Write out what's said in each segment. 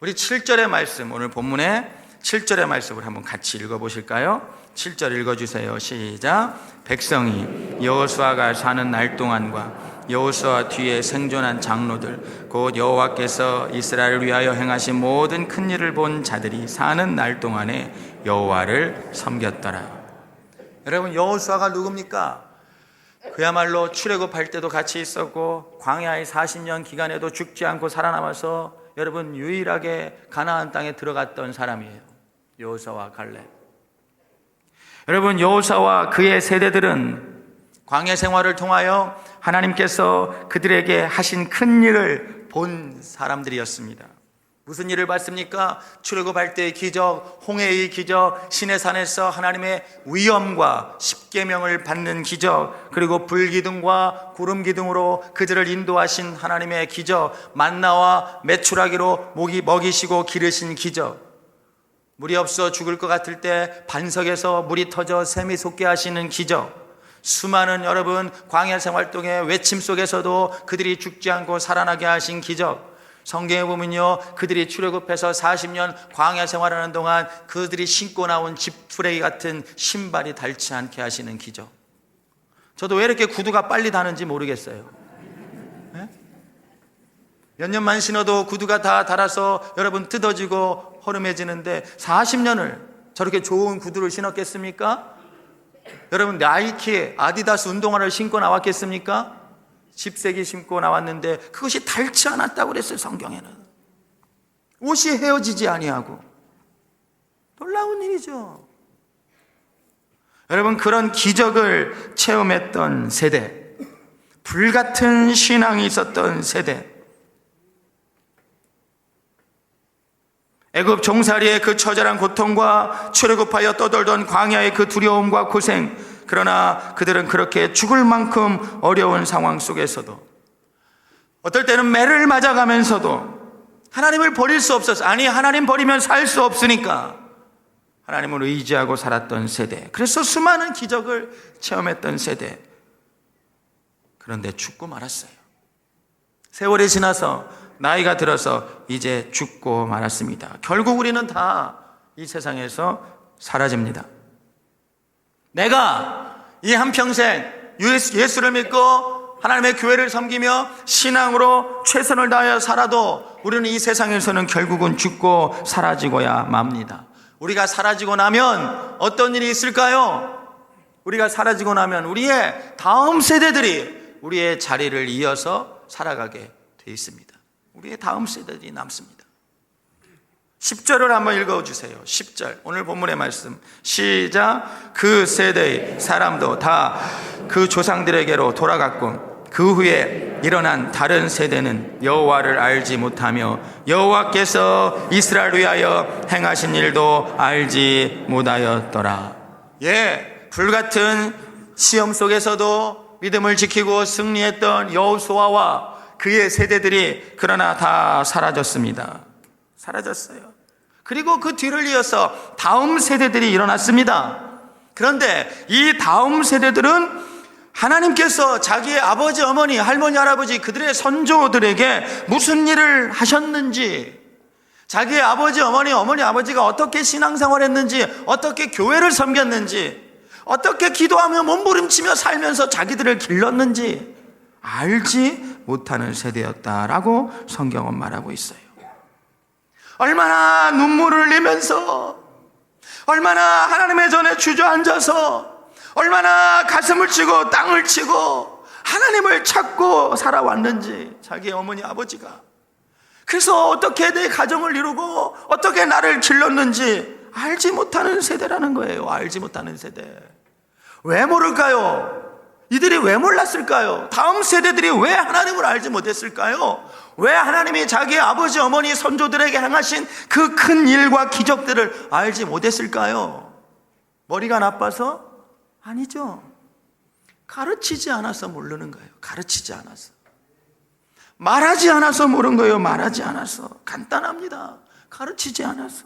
우리 7절의 말씀, 오늘 본문의 7절의 말씀을 한번 같이 읽어보실까요? 7절 읽어주세요. 시작. 백성이 여호수아가 사는 날 동안과 여호수아 뒤에 생존한 장로들 곧 여호와께서 이스라엘을 위하여 행하신 모든 큰 일을 본 자들이 사는 날 동안에 여호와를 섬겼더라. 여러분, 여호수아가 누굽니까? 그야말로 출애굽할 때도 같이 있었고 광야의 40년 기간에도 죽지 않고 살아남아서 여러분 유일하게 가나안 땅에 들어갔던 사람이에요. 여호수아와 갈렙. 여러분, 여호수아와 그의 세대들은 광야 생활을 통하여 하나님께서 그들에게 하신 큰 일을 본 사람들이었습니다. 무슨 일을 봤습니까? 출애굽할 때의 기적, 홍해의 기적, 시내산에서 하나님의 위엄과 십계명을 받는 기적, 그리고 불기둥과 구름기둥으로 그들을 인도하신 하나님의 기적, 만나와 메추라기로 먹이시고 기르신 기적, 물이 없어 죽을 것 같을 때 반석에서 물이 터져 샘이 솟게 하시는 기적, 수많은 여러분 광야 생활동의 외침 속에서도 그들이 죽지 않고 살아나게 하신 기적, 성경에 보면요, 그들이 출애굽해서 40년 광야 생활하는 동안 그들이 신고 나온 지푸레기 같은 신발이 닳지 않게 하시는 기적. 저도 왜 이렇게 구두가 빨리 닳는지 모르겠어요. 네? 몇 년만 신어도 구두가 다 닳아서 여러분 뜯어지고 허름해지는데 40년을 저렇게 좋은 구두를 신었겠습니까? 여러분, 나이키, 아디다스 운동화를 신고 나왔겠습니까? 집세기 신고 나왔는데 그것이 닳지 않았다고 그랬어요. 성경에는 옷이 헤어지지 아니하고. 놀라운 일이죠. 여러분, 그런 기적을 체험했던 세대, 불같은 신앙이 있었던 세대, 애굽 종살이의 그 처절한 고통과 출애굽하여 떠돌던 광야의 그 두려움과 고생, 그러나 그들은 그렇게 죽을 만큼 어려운 상황 속에서도 어떨 때는 매를 맞아가면서도 하나님을 버릴 수 없었어. 아니, 하나님 버리면 살 수 없으니까 하나님을 의지하고 살았던 세대, 그래서 수많은 기적을 체험했던 세대. 그런데 죽고 말았어요. 세월이 지나서 나이가 들어서 이제 죽고 말았습니다. 결국 우리는 다 이 세상에서 사라집니다. 내가 이 한평생 예수를 믿고 하나님의 교회를 섬기며 신앙으로 최선을 다하여 살아도 우리는 이 세상에서는 결국은 죽고 사라지고야 맙니다. 우리가 사라지고 나면 어떤 일이 있을까요? 우리가 사라지고 나면 우리의 다음 세대들이 우리의 자리를 이어서 살아가게 돼 있습니다. 우리의 다음 세대들이 남습니다. 10절을 한번 읽어주세요. 10절, 오늘 본문의 말씀 시작. 그 세대의 사람도 다 그 조상들에게로 돌아갔고 그 후에 일어난 다른 세대는 여호와를 알지 못하며 여호와께서 이스라엘을 위하여 행하신 일도 알지 못하였더라. 불같은 시험 속에서도 믿음을 지키고 승리했던 여호수아와 그의 세대들이 그러나 다 사라졌습니다. 사라졌어요. 그리고 그 뒤를 이어서 다음 세대들이 일어났습니다. 그런데 이 다음 세대들은 하나님께서 자기의 아버지, 어머니, 할머니, 할아버지, 그들의 선조들에게 무슨 일을 하셨는지, 자기의 아버지, 어머니, 아버지가 어떻게 신앙생활 했는지, 어떻게 교회를 섬겼는지, 어떻게 기도하며 몸부림치며 살면서 자기들을 길렀는지 알지 못하는 세대였다라고 성경은 말하고 있어요. 얼마나 눈물을 흘리면서, 얼마나 하나님의 전에 주저앉아서, 얼마나 가슴을 치고 땅을 치고 하나님을 찾고 살아왔는지, 자기의 어머니 아버지가. 그래서 어떻게 내 가정을 이루고 어떻게 나를 길렀는지 알지 못하는 세대라는 거예요. 알지 못하는 세대. 왜 모를까요? 이들이 왜 몰랐을까요? 다음 세대들이 왜 하나님을 알지 못했을까요? 왜 하나님이 자기 아버지, 어머니, 선조들에게 행하신 그 큰 일과 기적들을 알지 못했을까요? 머리가 나빠서? 아니죠. 가르치지 않아서 모르는 거예요. 가르치지 않아서. 말하지 않아서 모르는 거예요. 말하지 않아서. 간단합니다. 가르치지 않아서.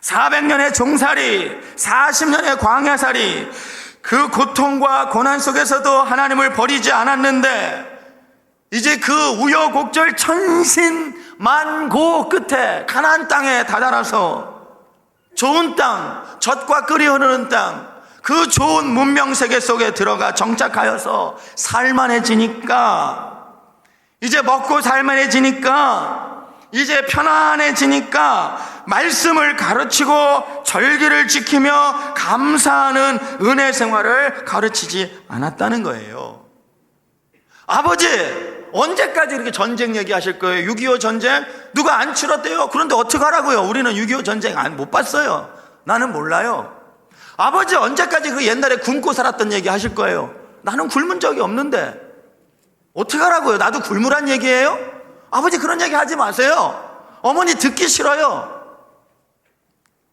400년의 종살이, 40년의 광야살이, 그 고통과 고난 속에서도 하나님을 버리지 않았는데 이제 그 우여곡절 천신만고 끝에 가나안 땅에 다다라서 좋은 땅, 젖과 꿀이 흐르는 땅, 그 좋은 문명 세계 속에 들어가 정착하여서 살만해지니까, 이제 먹고 살만해지니까, 이제 편안해지니까 말씀을 가르치고 절기를 지키며 감사하는 은혜 생활을 가르치지 않았다는 거예요. 아버지, 언제까지 이렇게 전쟁 얘기하실 거예요? 6.25 전쟁? 누가 안 치렀대요? 그런데 어떡하라고요? 우리는 6.25 전쟁 못 봤어요. 나는 몰라요. 아버지, 언제까지 그 옛날에 굶고 살았던 얘기 하실 거예요? 나는 굶은 적이 없는데 어떡하라고요? 나도 굶으란 얘기예요? 아버지, 그런 얘기 하지 마세요. 어머니 듣기 싫어요.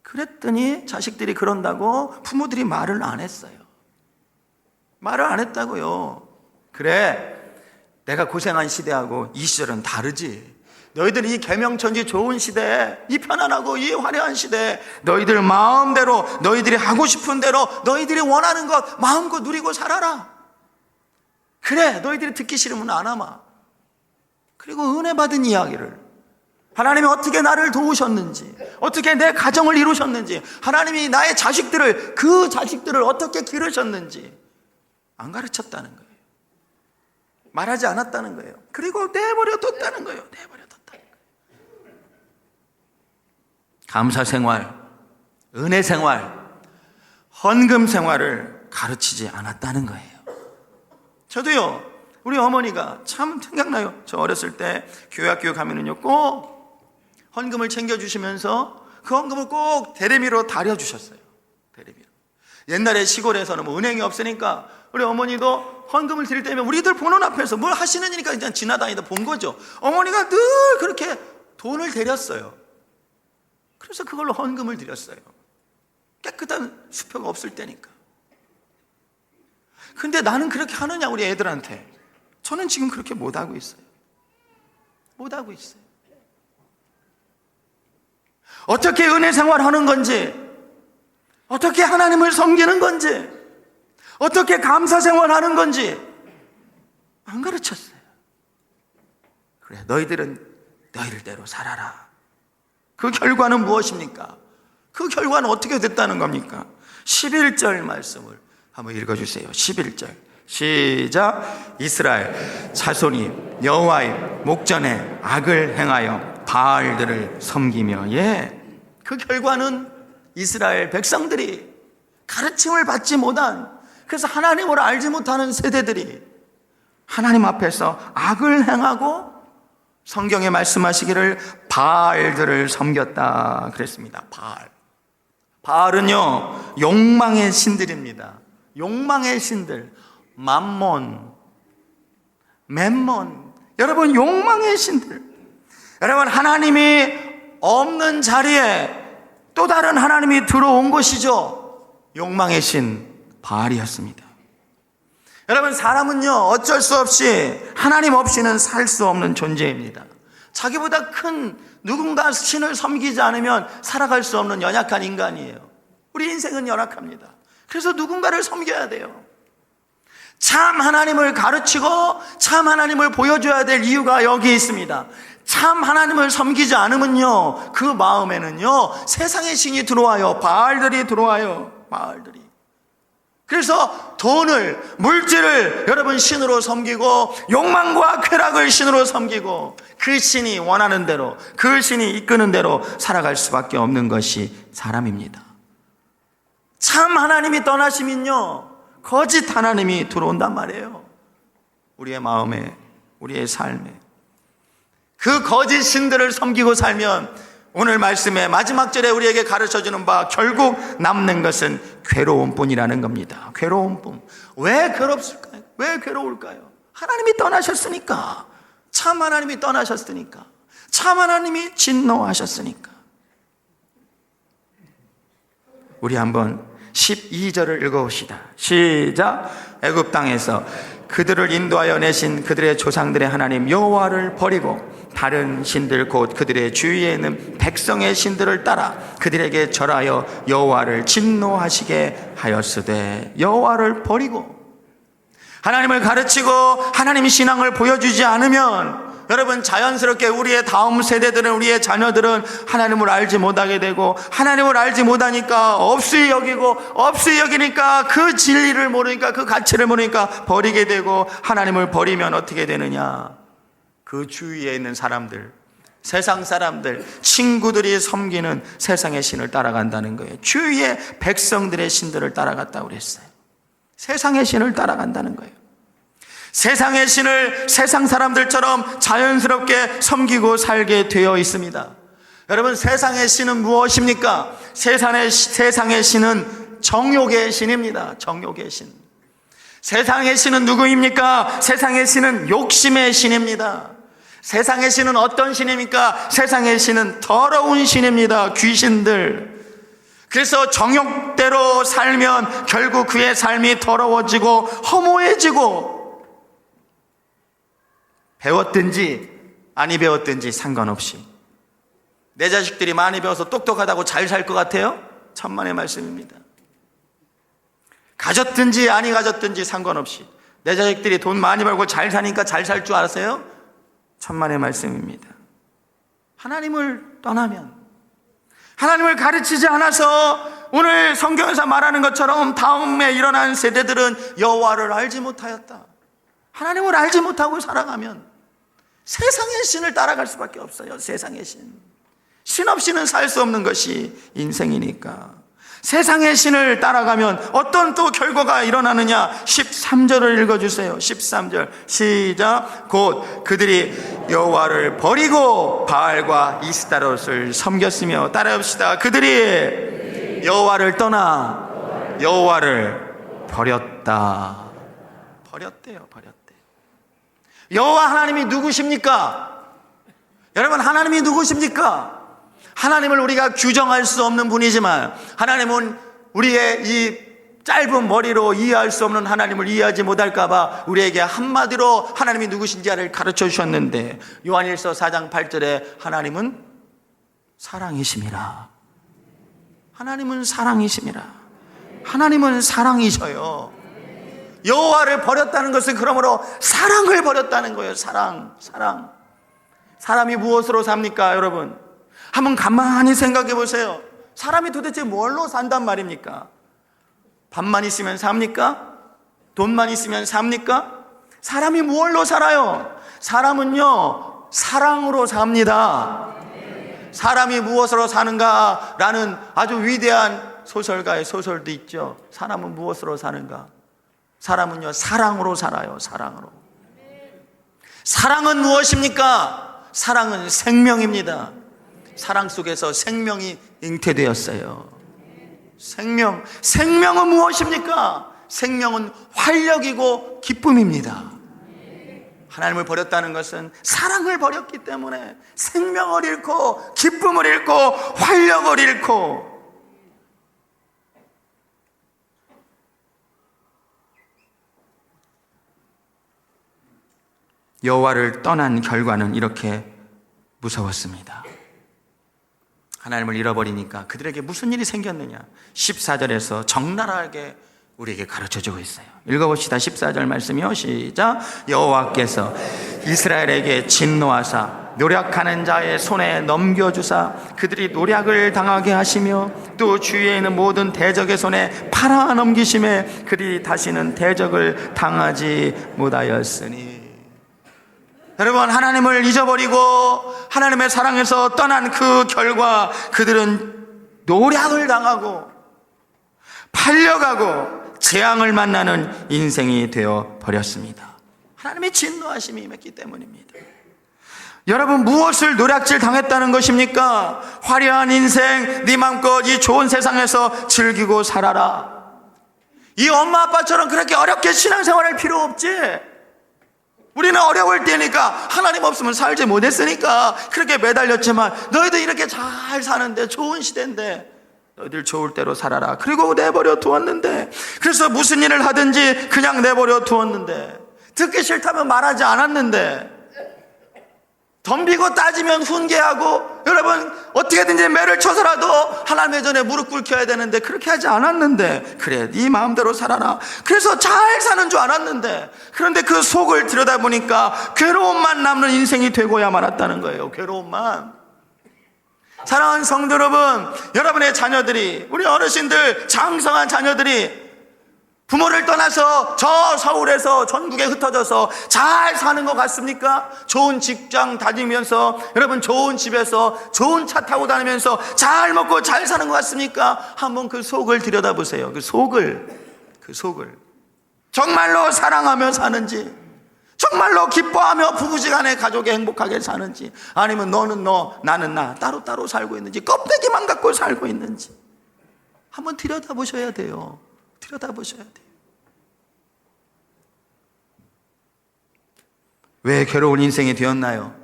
그랬더니 자식들이 그런다고 부모들이 말을 안 했어요. 말을 안 했다고요. 그래, 내가 고생한 시대하고 이 시절은 다르지. 너희들이 이 계명천지 좋은 시대에, 이 편안하고 이 화려한 시대에 너희들 마음대로, 너희들이 하고 싶은 대로, 너희들이 원하는 것 마음껏 누리고 살아라. 그래, 너희들이 듣기 싫으면 안 하마. 그리고 은혜 받은 이야기를, 하나님이 어떻게 나를 도우셨는지, 어떻게 내 가정을 이루셨는지, 하나님이 나의 자식들을, 그 자식들을 어떻게 기르셨는지 안 가르쳤다는 거예요. 말하지 않았다는 거예요. 그리고 내버려뒀다는 거예요. 내버려뒀다는 거예요. 감사 생활, 은혜 생활, 헌금 생활을 가르치지 않았다는 거예요. 저도요, 우리 어머니가 참 생각나요. 저 어렸을 때 교회 학교 가면은요, 꼭 헌금을 챙겨주시면서 그 헌금을 꼭 대레미로 다려주셨어요. 대레미로. 옛날에 시골에서는 뭐 은행이 없으니까 우리 어머니도 헌금을 드릴 때면 우리들 보는 앞에서 뭘 하시느니까 그냥 지나다니다 본 거죠. 어머니가 늘 그렇게 돈을 드렸어요. 그래서 그걸로 헌금을 드렸어요. 깨끗한 수표가 없을 때니까. 근데 나는 그렇게 하느냐, 우리 애들한테. 저는 지금 그렇게 못하고 있어요. 못하고 있어요. 어떻게 은혜 생활하는 건지, 어떻게 하나님을 섬기는 건지, 어떻게 감사 생활하는 건지 안 가르쳤어요. 그래, 너희들은 너희들대로 살아라. 그 결과는 무엇입니까? 그 결과는 어떻게 됐다는 겁니까? 11절 말씀을 한번 읽어주세요. 11절 시작. 이스라엘 자손이 여호와의 목전에 악을 행하여 바알들을 섬기며, 그 결과는 이스라엘 백성들이 가르침을 받지 못한, 그래서 하나님을 알지 못하는 세대들이 하나님 앞에서 악을 행하고 성경에 말씀하시기를 바알들을 섬겼다 그랬습니다. 바알은요, 욕망의 신들입니다. 욕망의 신들. 맘몬, 멤몬. 여러분, 욕망의 신들. 여러분, 하나님이 없는 자리에 또 다른 하나님이 들어온 것이죠. 욕망의 신 바알이었습니다. 여러분, 사람은요, 어쩔 수 없이 하나님 없이는 살 수 없는 존재입니다. 자기보다 큰 누군가 신을 섬기지 않으면 살아갈 수 없는 연약한 인간이에요. 우리 인생은 연약합니다. 그래서 누군가를 섬겨야 돼요. 참 하나님을 가르치고 참 하나님을 보여줘야 될 이유가 여기 있습니다. 참 하나님을 섬기지 않으면요, 그 마음에는요, 세상의 신이 들어와요. 바알들이 들어와요. 바알들이. 그래서 돈을, 물질을 여러분 신으로 섬기고, 욕망과 쾌락을 신으로 섬기고, 그 신이 원하는 대로, 그 신이 이끄는 대로 살아갈 수밖에 없는 것이 사람입니다. 참 하나님이 떠나시면요, 거짓 하나님이 들어온단 말이에요. 우리의 마음에, 우리의 삶에. 그 거짓 신들을 섬기고 살면 오늘 말씀의 마지막 절에 우리에게 가르쳐주는 바, 결국 남는 것은 괴로움뿐이라는 겁니다. 괴로움뿐. 왜 괴롭을까요? 왜 괴로울까요? 하나님이 떠나셨으니까. 참 하나님이 떠나셨으니까. 참 하나님이 진노하셨으니까. 우리 한번 12절을 읽어봅시다. 시작. 애굽 땅에서 그들을 인도하여 내신 그들의 조상들의 하나님 여호와를 버리고 다른 신들 곧 그들의 주위에 있는 백성의 신들을 따라 그들에게 절하여 여호와를 진노하시게 하였으되, 여호와를 버리고 하나님을 가르치고 하나님 신앙을 보여주지 않으면 여러분, 자연스럽게 우리의 다음 세대들은, 우리의 자녀들은 하나님을 알지 못하게 되고, 하나님을 알지 못하니까 없이 여기니까 그 진리를 모르니까, 그 가치를 모르니까 버리게 되고, 하나님을 버리면 어떻게 되느냐? 그 주위에 있는 사람들, 세상 사람들, 친구들이 섬기는 세상의 신을 따라간다는 거예요. 주위의 백성들의 신들을 따라갔다고 그랬어요. 세상의 신을 따라간다는 거예요. 세상의 신을 세상 사람들처럼 자연스럽게 섬기고 살게 되어 있습니다. 여러분, 세상의 신은 무엇입니까? 세상의 신은 정욕의 신입니다. 정욕의 신. 세상의 신은 누구입니까? 세상의 신은 욕심의 신입니다. 세상의 신은 어떤 신입니까? 세상의 신은 더러운 신입니다. 귀신들. 그래서 정욕대로 살면 결국 그의 삶이 더러워지고 허무해지고, 배웠든지 아니 배웠든지 상관없이, 내 자식들이 많이 배워서 똑똑하다고 잘 살 것 같아요? 천만의 말씀입니다. 가졌든지 아니 가졌든지 상관없이 내 자식들이 돈 많이 벌고 잘 사니까 잘 살 줄 알았어요? 천만의 말씀입니다. 하나님을 떠나면, 하나님을 가르치지 않아서 오늘 성경에서 말하는 것처럼 다음에 일어난 세대들은 여호와를 알지 못하였다. 하나님을 알지 못하고 살아가면 세상의 신을 따라갈 수밖에 없어요. 세상의 신. 신 없이는 살 수 없는 것이 인생이니까. 세상의 신을 따라가면 어떤 또 결과가 일어나느냐? 13절을 읽어주세요. 13절 시작. 곧 그들이 여호와를 버리고 바알과 이스타롯을 섬겼으며, 따라합시다. 그들이 여호와를 떠나 여호와를 버렸다. 버렸대요. 여호와 하나님이 누구십니까? 여러분, 하나님이 누구십니까? 하나님을 우리가 규정할 수 없는 분이지만, 하나님은 우리의 이 짧은 머리로 이해할 수 없는 하나님을 이해하지 못할까봐 우리에게 한마디로 하나님이 누구신지를 가르쳐 주셨는데, 요한일서 4장 8절에 하나님은 사랑이심이라. 하나님은 사랑이심이라. 하나님은 사랑이셔요. 여호와를 버렸다는 것은 그러므로 사랑을 버렸다는 거예요. 사랑. 사람이 무엇으로 삽니까, 여러분? 한번 가만히 생각해 보세요. 사람이 도대체 뭘로 산단 말입니까? 밥만 있으면 삽니까? 돈만 있으면 삽니까? 사람이 무엇로 살아요? 사람은요, 사랑으로 삽니다. 사람이 무엇으로 사는가라는 아주 위대한 소설가의 소설도 있죠. 사람은 무엇으로 사는가? 사람은요, 사랑으로 살아요. 사랑으로. 사랑은 무엇입니까? 사랑은 생명입니다. 사랑 속에서 생명이 잉태되었어요. 생명은 무엇입니까? 생명은 활력이고 기쁨입니다. 하나님을 버렸다는 것은 사랑을 버렸기 때문에 생명을 잃고 기쁨을 잃고 활력을 잃고, 여호와를 떠난 결과는 이렇게 무서웠습니다. 하나님을 잃어버리니까 그들에게 무슨 일이 생겼느냐? 14절에서 적나라하게 우리에게 가르쳐주고 있어요. 읽어봅시다. 14절 말씀이요. 시작. 여호와께서 이스라엘에게 진노하사 노력하는 자의 손에 넘겨주사 그들이 노력을 당하게 하시며, 또 주위에 있는 모든 대적의 손에 팔아 넘기심에 그들이 다시는 대적을 당하지 못하였으니. 여러분, 하나님을 잊어버리고 하나님의 사랑에서 떠난 그 결과 그들은 노략을 당하고 팔려가고 재앙을 만나는 인생이 되어 버렸습니다. 하나님의 진노하심이 임했기 때문입니다. 여러분, 무엇을 노략질 당했다는 것입니까? 화려한 인생, 네 맘껏 이 좋은 세상에서 즐기고 살아라. 이 엄마 아빠처럼 그렇게 어렵게 신앙생활할 필요 없지. 우리는 어려울 때니까, 하나님 없으면 살지 못했으니까 그렇게 매달렸지만, 너희들 이렇게 잘 사는데, 좋은 시대인데 너희들 좋을 대로 살아라. 그리고 내버려 두었는데, 그래서 무슨 일을 하든지 그냥 내버려 두었는데, 듣기 싫다면 말하지 않았는데, 덤비고 따지면 훈계하고, 여러분 어떻게든지 매를 쳐서라도 하나님의 전에 무릎 꿇혀야 되는데 그렇게 하지 않았는데, 그래 네 마음대로 살아라, 그래서 잘 사는 줄 알았는데, 그런데 그 속을 들여다보니까 괴로움만 남는 인생이 되고야 말았다는 거예요. 괴로움만. 사랑하는 성도 여러분, 여러분의 자녀들이, 우리 어르신들, 장성한 자녀들이 부모를 떠나서 저 서울에서 전국에 흩어져서 잘 사는 것 같습니까? 좋은 직장 다니면서, 여러분 좋은 집에서 좋은 차 타고 다니면서 잘 먹고 잘 사는 것 같습니까? 한번 그 속을 들여다보세요. 그 속을 정말로 사랑하며 사는지, 정말로 기뻐하며 부부지간에 가족이 행복하게 사는지, 아니면 너는 너 나는 나 따로따로 살고 있는지, 껍데기만 갖고 살고 있는지 한번 들여다보셔야 돼요. 들여다보셔야 돼요. 왜 괴로운 인생이 되었나요?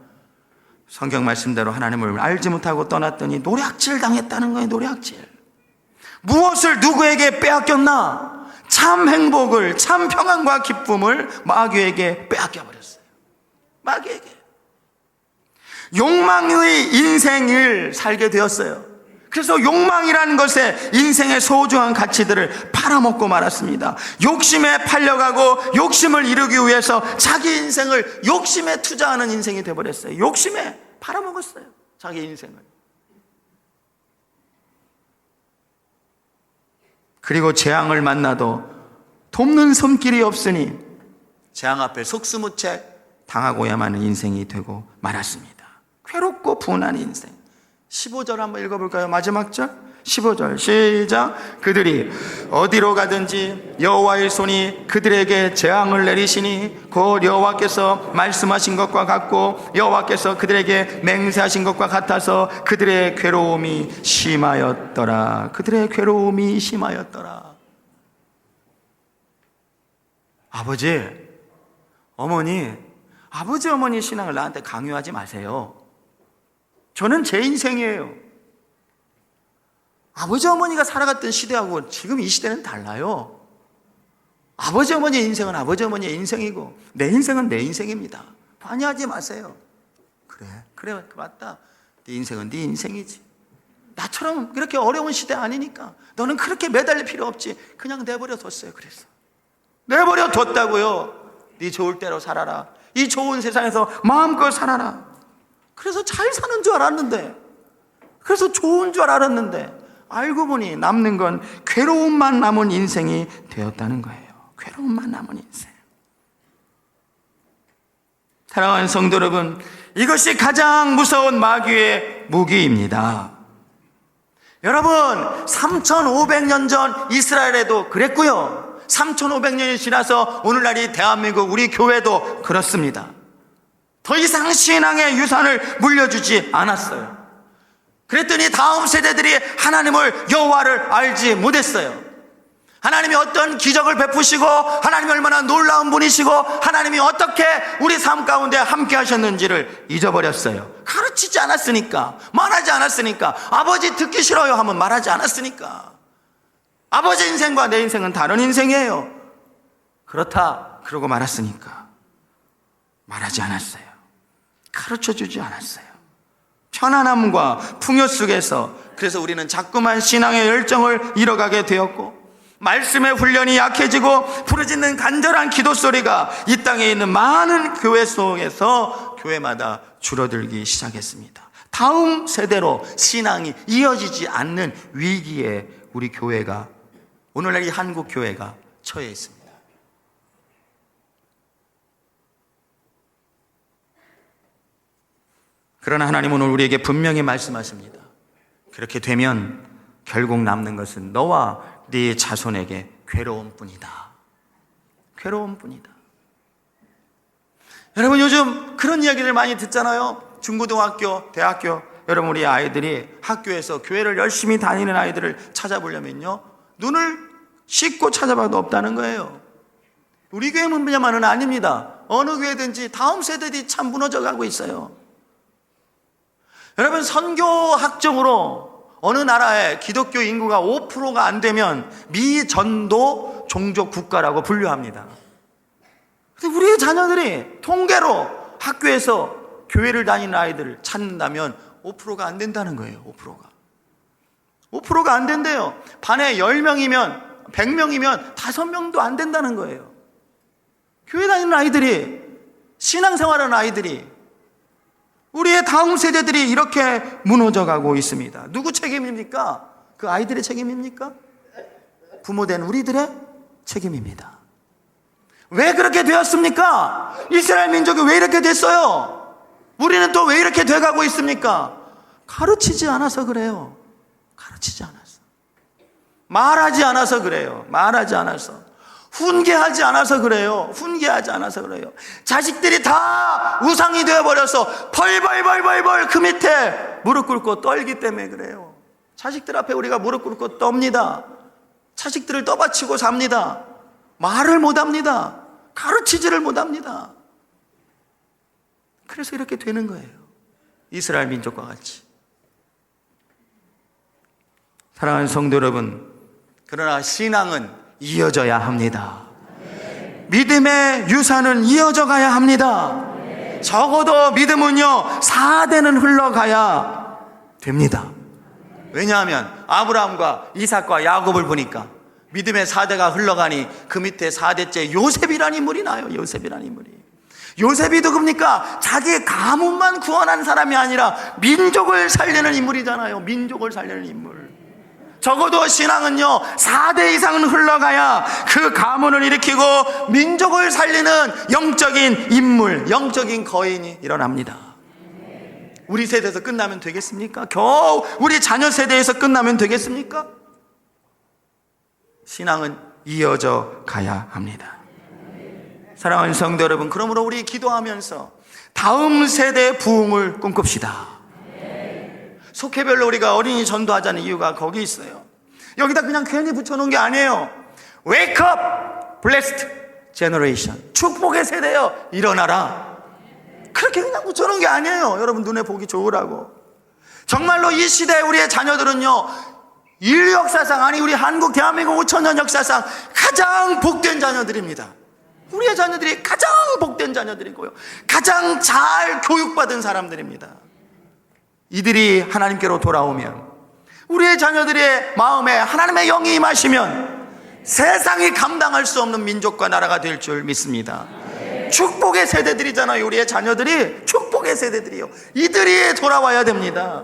성경 말씀대로 하나님을 알지 못하고 떠났더니 노략질 당했다는 거예요. 노략질. 무엇을 누구에게 빼앗겼나? 참 행복을, 참 평안과 기쁨을 마귀에게 빼앗겨버렸어요. 마귀에게. 욕망의 인생을 살게 되었어요. 그래서 욕망이라는 것에 인생의 소중한 가치들을 팔아먹고 말았습니다. 욕심에 팔려가고 욕심을 이루기 위해서 자기 인생을 욕심에 투자하는 인생이 되어버렸어요. 욕심에 팔아먹었어요, 자기 인생을. 그리고 재앙을 만나도 돕는 손길이 없으니 재앙 앞에 속수무책 당하고야만 하는 인생이 되고 말았습니다. 괴롭고 분한 인생. 15절 한번 읽어볼까요? 마지막 절 15절 시작. 그들이 어디로 가든지 여호와의 손이 그들에게 재앙을 내리시니 곧 여호와께서 말씀하신 것과 같고 여호와께서 그들에게 맹세하신 것과 같아서 그들의 괴로움이 심하였더라. 그들의 괴로움이 심하였더라. 아버지, 어머니 신앙을 나한테 강요하지 마세요. 저는 제 인생이에요. 아버지 어머니가 살아갔던 시대하고 지금 이 시대는 달라요. 아버지 어머니의 인생은 아버지 어머니의 인생이고 내 인생은 내 인생입니다. 관여하지 마세요. 그래 맞다. 네 인생은 네 인생이지. 나처럼 그렇게 어려운 시대 아니니까 너는 그렇게 매달릴 필요 없지. 그냥 내버려 뒀어요. 그래서 내버려 뒀다고요. 네 좋을 대로 살아라. 이 좋은 세상에서 마음껏 살아라. 그래서 잘 사는 줄 알았는데, 그래서 좋은 줄 알았는데, 알고 보니 남는 건 괴로움만 남은 인생이 되었다는 거예요. 괴로움만 남은 인생. 사랑하는 성도 여러분, 이것이 가장 무서운 마귀의 무기입니다. 여러분, 3500년 전 이스라엘에도 그랬고요, 3500년이 지나서 오늘날 이 대한민국 우리 교회도 그렇습니다. 더 이상 신앙의 유산을 물려주지 않았어요. 그랬더니 다음 세대들이 하나님을, 여호와를 알지 못했어요. 하나님이 어떤 기적을 베푸시고 하나님이 얼마나 놀라운 분이시고 하나님이 어떻게 우리 삶 가운데 함께 하셨는지를 잊어버렸어요. 가르치지 않았으니까, 말하지 않았으니까. 아버지 듣기 싫어요 하면 말하지 않았으니까. 아버지 인생과 내 인생은 다른 인생이에요. 그렇다 그러고 말았으니까 말하지 않았어요. 가르쳐주지 않았어요. 편안함과 풍요 속에서 그래서 우리는 자꾸만 신앙의 열정을 잃어가게 되었고, 말씀의 훈련이 약해지고 부르짖는 간절한 기도 소리가 이 땅에 있는 많은 교회 속에서 교회마다 줄어들기 시작했습니다. 다음 세대로 신앙이 이어지지 않는 위기에 우리 교회가, 오늘날 이 한국 교회가 처해 있습니다. 그러나 하나님은 오늘 우리에게 분명히 말씀하십니다. 그렇게 되면 결국 남는 것은 너와 네 자손에게 괴로움뿐이다. 괴로움뿐이다. 여러분, 요즘 그런 이야기를 많이 듣잖아요. 중고등학교, 대학교, 여러분 우리 아이들이 학교에서 교회를 열심히 다니는 아이들을 찾아보려면요, 눈을 씻고 찾아봐도 없다는 거예요. 우리 교회만은 아닙니다. 어느 교회든지 다음 세대들이 참 무너져가고 있어요. 여러분, 선교학적으로 어느 나라의 기독교 인구가 5%가 안 되면 미전도 종족 국가라고 분류합니다. 근데 우리의 자녀들이 통계로 학교에서 교회를 다니는 아이들을 찾는다면 5%가 안 된다는 거예요. 5%가 안 된대요. 반에 10명이면 100명이면 5명도 안 된다는 거예요. 교회 다니는 아이들이, 신앙생활하는 아이들이, 우리의 다음 세대들이 이렇게 무너져가고 있습니다. 누구 책임입니까? 그 아이들의 책임입니까? 부모된 우리들의 책임입니다. 왜 그렇게 되었습니까? 이스라엘 민족이 왜 이렇게 됐어요? 우리는 또 왜 이렇게 돼가고 있습니까? 가르치지 않아서 그래요. 가르치지 않아서. 말하지 않아서 그래요. 말하지 않아서. 훈계하지 않아서 그래요. 훈계하지 않아서 그래요. 자식들이 다 우상이 되어버려서 벌벌벌벌벌 그 밑에 무릎 꿇고 떨기 때문에 그래요. 자식들 앞에 우리가 무릎 꿇고 떱니다. 자식들을 떠받치고 삽니다. 말을 못합니다. 가르치지를 못합니다. 그래서 이렇게 되는 거예요. 이스라엘 민족과 같이. 사랑하는 성도 여러분, 그러나 신앙은 이어져야 합니다. 믿음의 유산은 이어져 가야 합니다. 적어도 믿음은요 4대는 흘러가야 됩니다. 왜냐하면 아브라함과 이삭과 야곱을 보니까 믿음의 4대가 흘러가니 그 밑에 4대째 요셉이라는 인물이 나요. 요셉이라는 인물이. 요셉이 누굽니까? 자기의 가문만 구원한 사람이 아니라 민족을 살리는 인물이잖아요. 민족을 살리는 인물. 적어도 신앙은요 4대 이상은 흘러가야 그 가문을 일으키고 민족을 살리는 영적인 인물, 영적인 거인이 일어납니다. 우리 세대에서 끝나면 되겠습니까? 겨우 우리 자녀 세대에서 끝나면 되겠습니까? 신앙은 이어져 가야 합니다. 사랑하는 성도 여러분, 그러므로 우리 기도하면서 다음 세대의 부흥을 꿈꿉시다. 속회별로 우리가 어린이 전도하자는 이유가 거기 있어요. 여기다 그냥 괜히 붙여놓은 게 아니에요. Wake up, blessed generation. 축복의 세대여, 일어나라. 그렇게 그냥 붙여놓은 게 아니에요. 여러분 눈에 보기 좋으라고. 정말로 이 시대에 우리의 자녀들은요, 인류 역사상, 아니 우리 한국 대한민국 5천년 역사상 가장 복된 자녀들입니다. 우리의 자녀들이 가장 복된 자녀들이고요, 가장 잘 교육받은 사람들입니다. 이들이 하나님께로 돌아오면, 우리의 자녀들의 마음에 하나님의 영이 임하시면 세상이 감당할 수 없는 민족과 나라가 될 줄 믿습니다. 축복의 세대들이잖아요. 우리의 자녀들이 축복의 세대들이요. 이들이 돌아와야 됩니다.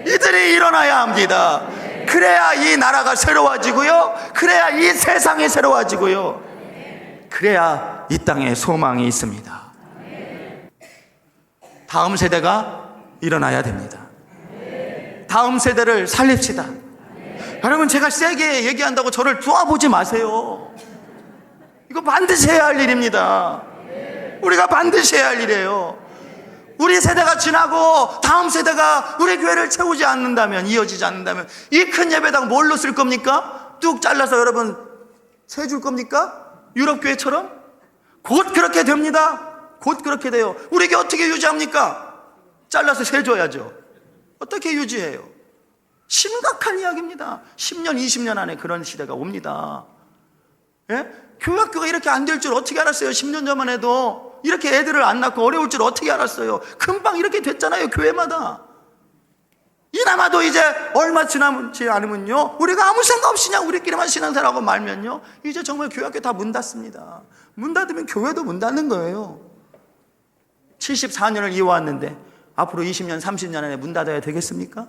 이들이 일어나야 합니다. 그래야 이 나라가 새로워지고요, 그래야 이 세상이 새로워지고요, 그래야 이 땅에 소망이 있습니다. 다음 세대가 일어나야 됩니다. 다음 세대를 살립시다. 여러분, 제가 세게 얘기한다고 저를 도와보지 마세요. 이거 반드시 해야 할 일입니다. 우리가 반드시 해야 할 일이에요. 우리 세대가 지나고 다음 세대가 우리 교회를 채우지 않는다면, 이어지지 않는다면 이 큰 예배당 뭘로 쓸 겁니까? 뚝 잘라서 여러분 세줄 겁니까? 유럽 교회처럼? 곧 그렇게 됩니다. 곧 그렇게 돼요. 우리 교회 어떻게 유지합니까? 잘라서 세줘야죠. 어떻게 유지해요? 심각한 이야기입니다. 10년, 20년 안에 그런 시대가 옵니다. 예? 교회학교가 이렇게 안 될 줄 어떻게 알았어요? 10년 전만 해도 이렇게 애들을 안 낳고 어려울 줄 어떻게 알았어요? 금방 이렇게 됐잖아요, 교회마다. 이나마도 이제 얼마 지나지 않으면요, 우리가 아무 생각 없이 그냥 우리끼리만 신앙생활하고 말면요, 이제 정말 교회학교 다 문 닫습니다. 문 닫으면 교회도 문 닫는 거예요. 74년을 이어왔는데 앞으로 20년, 30년 안에 문 닫아야 되겠습니까?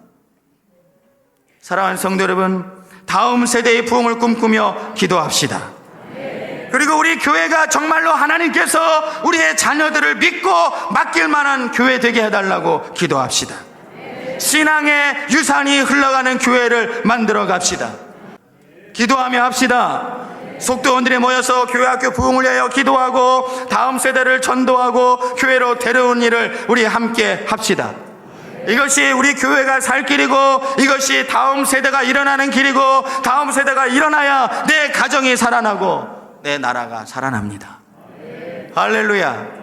사랑하는 성도 여러분, 다음 세대의 부흥을 꿈꾸며 기도합시다. 그리고 우리 교회가 정말로 하나님께서 우리의 자녀들을 믿고 맡길 만한 교회 되게 해달라고 기도합시다. 신앙의 유산이 흘러가는 교회를 만들어 갑시다. 기도하며 합시다. 속도원들이 모여서 교회학교 부흥을 위하여 기도하고 다음 세대를 전도하고 교회로 데려온 일을 우리 함께 합시다. 이것이 우리 교회가 살 길이고, 이것이 다음 세대가 일어나는 길이고, 다음 세대가 일어나야 내 가정이 살아나고 내 나라가 살아납니다. 할렐루야.